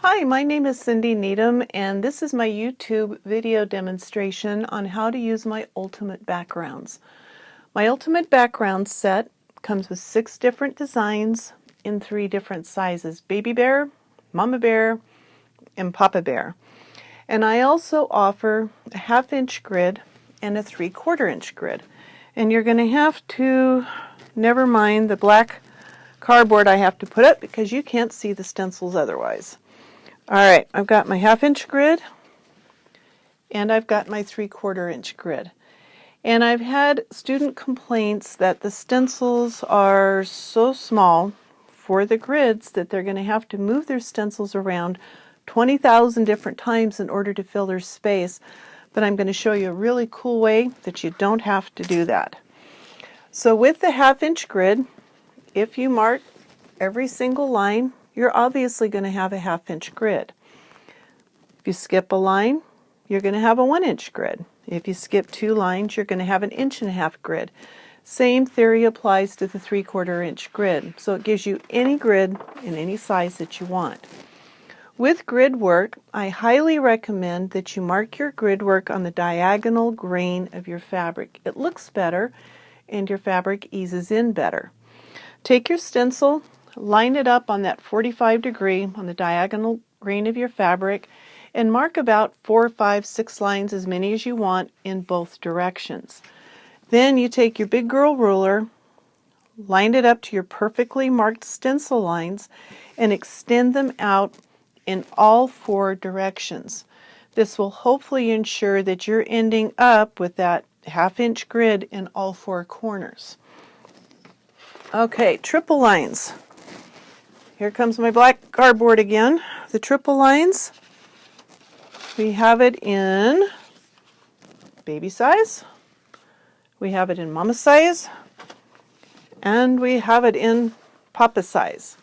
Hi, my name is Cindy Needham, and this is my YouTube video demonstration on how to use my Ultimate Backgrounds. My Ultimate Backgrounds set comes with 6 different designs in 3 different sizes: Baby Bear, Mama Bear, and Papa Bear. And I also offer a 1/2 inch grid and a 3/4 inch grid. And you're going to have to, never mind the black cardboard I have to put up because you can't see the stencils otherwise. Alright, I've got my 1/2 inch grid and I've got my 3/4 inch grid. And I've had student complaints that the stencils are so small for the grids that they're going to have to move their stencils around 20,000 different times in order to fill their space. But I'm going to show you a really cool way that you don't have to do that. So with the 1/2 inch grid, if you mark every single line, you're obviously going to have a 1/2 inch grid. If you skip a line, you're going to have a 1 inch grid. If you skip 2 lines, you're going to have an 1.5 inch grid. Same theory applies to the 3/4 inch grid. So it gives you any grid in any size that you want. With grid work, I highly recommend that you mark your grid work on the diagonal grain of your fabric. It looks better and your fabric eases in better. Take your stencil, line it up on that 45 degree on the diagonal grain of your fabric, and mark about 4, 5, 6 lines, as many as you want, in both directions. Then you take your big girl ruler, line it up to your perfectly marked stencil lines, and extend them out in all 4 directions. This will hopefully ensure that you're ending up with that 1/2 inch grid in all 4 corners. Okay, triple lines. Here comes my black cardboard again. The triple lines, we have it in baby size, we have it in mama size, and we have it in papa size.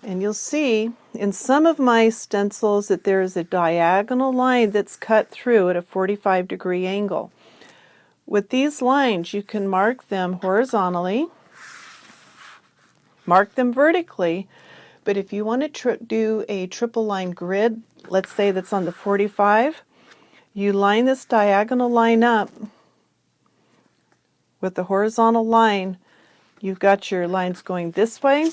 And you'll see in some of my stencils that there is a diagonal line that's cut through at a 45 degree angle. With these lines, you can mark them horizontally, mark them vertically, but if you want to do a triple line grid, let's say that's on the 45, you line this diagonal line up with the horizontal line. You've got your lines going this way,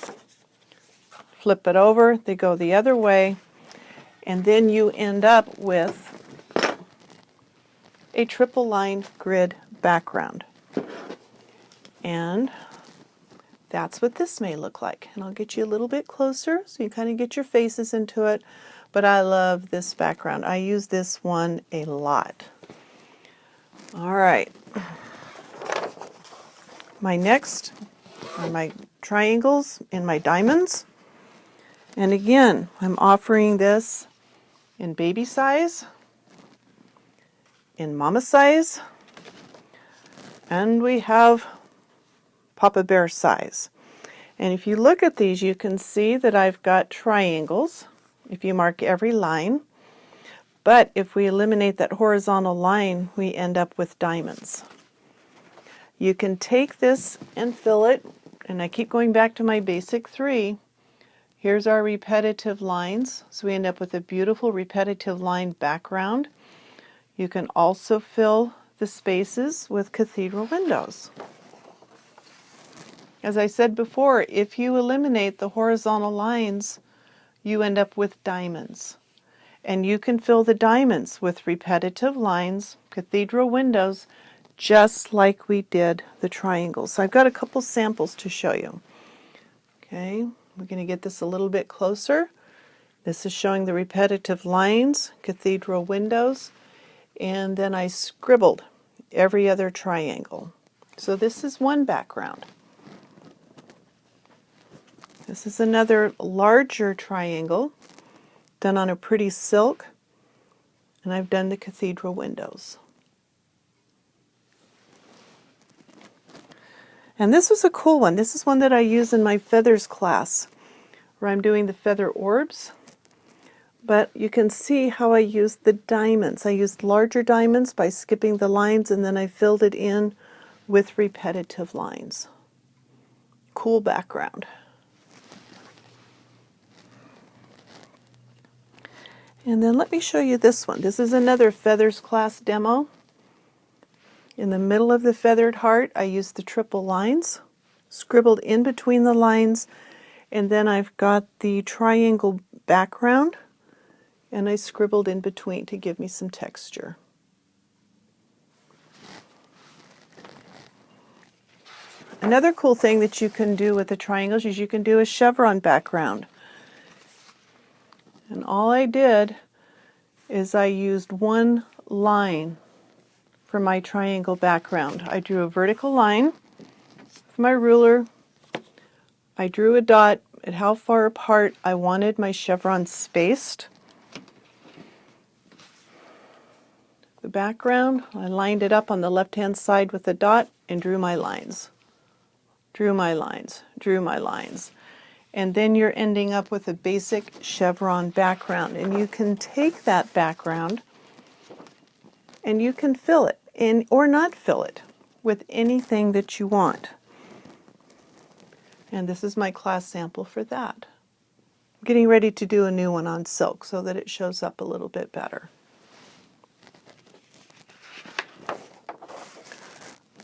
flip it over, they go the other way, and then you end up with a triple line grid background. And that's what this may look like. And I'll get you a little bit closer so you kind of get your faces into it. But I love this background. I use this one a lot. All right. My next are my triangles and my diamonds. And again, I'm offering this in baby size, in mama size, and we have Papa Bear size. And if you look at these, you can see that I've got triangles if you mark every line. But if we eliminate that horizontal line, we end up with diamonds. You can take this and fill it, and I keep going back to my basic 3. Here's our repetitive lines, so we end up with a beautiful repetitive line background. You can also fill the spaces with cathedral windows. As I said before, if you eliminate the horizontal lines, you end up with diamonds. And you can fill the diamonds with repetitive lines, cathedral windows, just like we did the triangles. So I've got a couple samples to show you. Okay, we're going to get this a little bit closer. This is showing the repetitive lines, cathedral windows, and then I scribbled every other triangle. So this is one background. This is another larger triangle done on a pretty silk, and I've done the cathedral windows. And this was a cool one. This is one that I use in my feathers class, where I'm doing the feather orbs. But you can see how I used the diamonds. I used larger diamonds by skipping the lines, and then I filled it in with repetitive lines. Cool background. And then let me show you this one. This is another Feathers class demo. In the middle of the feathered heart, I used the triple lines, scribbled in between the lines, and then I've got the triangle background, and I scribbled in between to give me some texture. Another cool thing that you can do with the triangles is you can do a chevron background. And all I did is I used one line for my triangle background. I drew a vertical line with my ruler. I drew a dot at how far apart I wanted my chevron spaced. The background, I lined it up on the left-hand side with a dot and drew my lines. Drew my lines, drew my lines. And then you're ending up with a basic chevron background. And you can take that background and you can fill it in or not fill it with anything that you want. And this is my class sample for that. I'm getting ready to do a new one on silk so that it shows up a little bit better.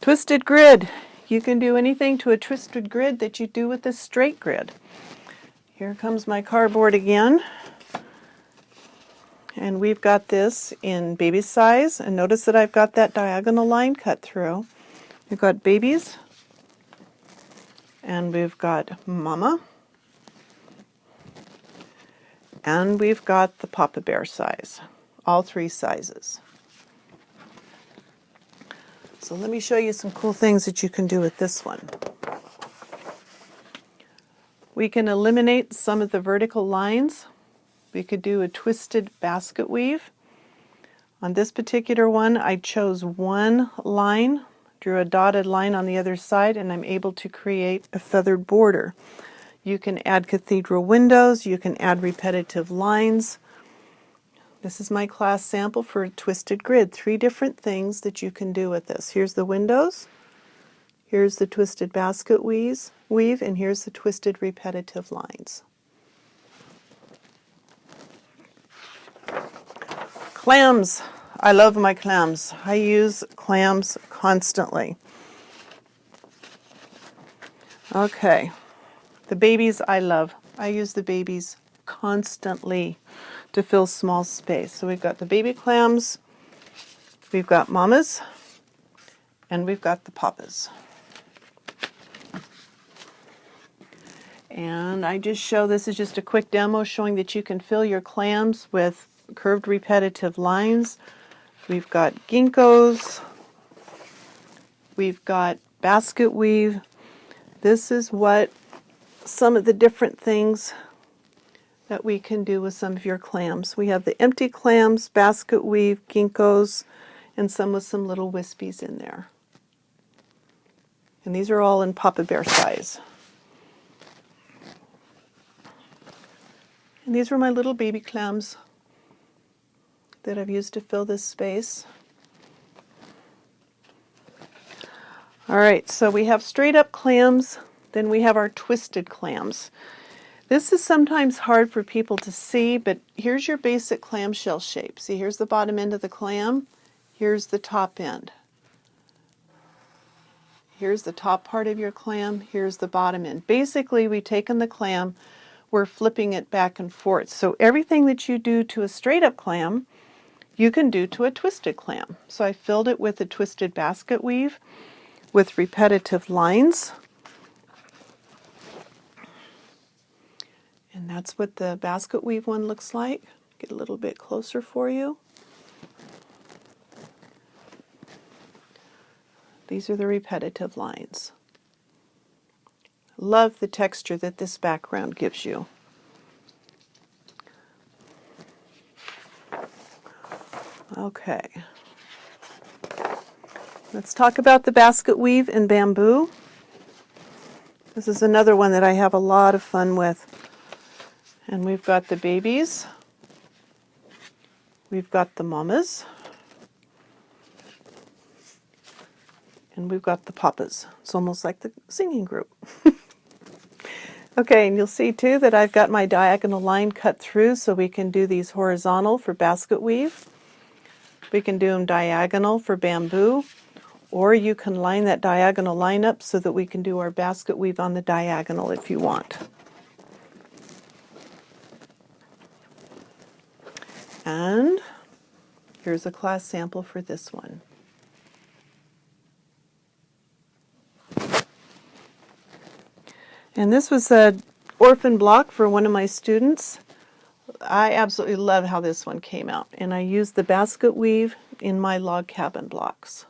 Twisted grid. You can do anything to a twisted grid that you do with this straight grid. Here comes my cardboard again. And we've got this in baby size. And notice that I've got that diagonal line cut through. We've got babies. And we've got mama. And we've got the Papa Bear size. All three sizes. So let me show you some cool things that you can do with this one. We can eliminate some of the vertical lines. We could do a twisted basket weave. On this particular one, I chose one line, drew a dotted line on the other side, and I'm able to create a feathered border. You can add cathedral windows, you can add repetitive lines. This is my class sample for a twisted grid. 3 different things that you can do with this. Here's the windows, here's the twisted basket weave, and here's the twisted repetitive lines. Clams. I love my clams. I use clams constantly. Okay. The babies I love. I use the babies constantly to fill small space. So we've got the baby clams, we've got mamas, and we've got the papas. And I just show, this is just a quick demo showing that you can fill your clams with curved repetitive lines. We've got ginkgos, we've got basket weave. This is what some of the different things that we can do with some of your clams. We have the empty clams, basket weave, ginkgos, and some with some little wispies in there. And these are all in Papa Bear size. And these were my little baby clams that I've used to fill this space. All right, so we have straight up clams, then we have our twisted clams. This is sometimes hard for people to see, but here's your basic clamshell shape. See, here's the bottom end of the clam, here's the top end. Here's the top part of your clam, here's the bottom end. Basically, we've taken the clam, we're flipping it back and forth. So everything that you do to a straight up clam, you can do to a twisted clam. So I filled it with a twisted basket weave with repetitive lines. And that's what the basket weave one looks like. Get a little bit closer for you. These are the repetitive lines. Love the texture that this background gives you. Okay. Let's talk about the basket weave in bamboo. This is another one that I have a lot of fun with. And we've got the babies, we've got the mamas, and we've got the papas. It's almost like the singing group. Okay, and you'll see too that I've got my diagonal line cut through so we can do these horizontal for basket weave. We can do them diagonal for bamboo, or you can line that diagonal line up so that we can do our basket weave on the diagonal if you want. And here's a class sample for this one. And this was an orphan block for one of my students. I absolutely love how this one came out. And I used the basket weave in my log cabin blocks.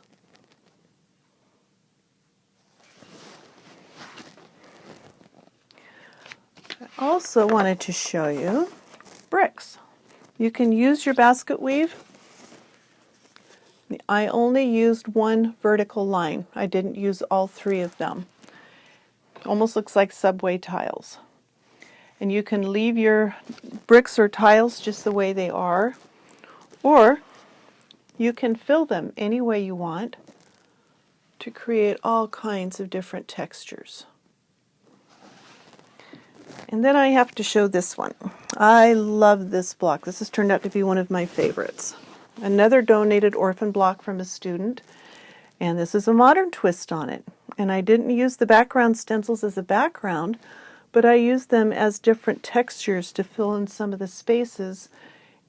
I also wanted to show you bricks. You can use your basket weave. I only used one vertical line. I didn't use all three of them. Almost looks like subway tiles. And you can leave your bricks or tiles just the way they are, or you can fill them any way you want to create all kinds of different textures. And then I have to show this one. I love this block. This has turned out to be one of my favorites. Another donated orphan block from a student, and this is a modern twist on it. And I didn't use the background stencils as a background, but I used them as different textures to fill in some of the spaces,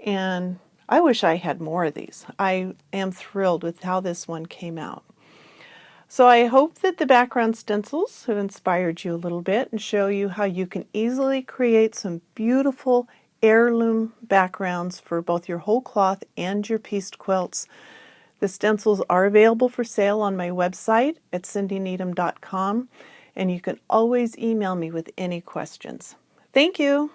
and I wish I had more of these. I am thrilled with how this one came out. So I hope that the background stencils have inspired you a little bit and show you how you can easily create some beautiful heirloom backgrounds for both your whole cloth and your pieced quilts. The stencils are available for sale on my website at cindyneedham.com, and you can always email me with any questions. Thank you.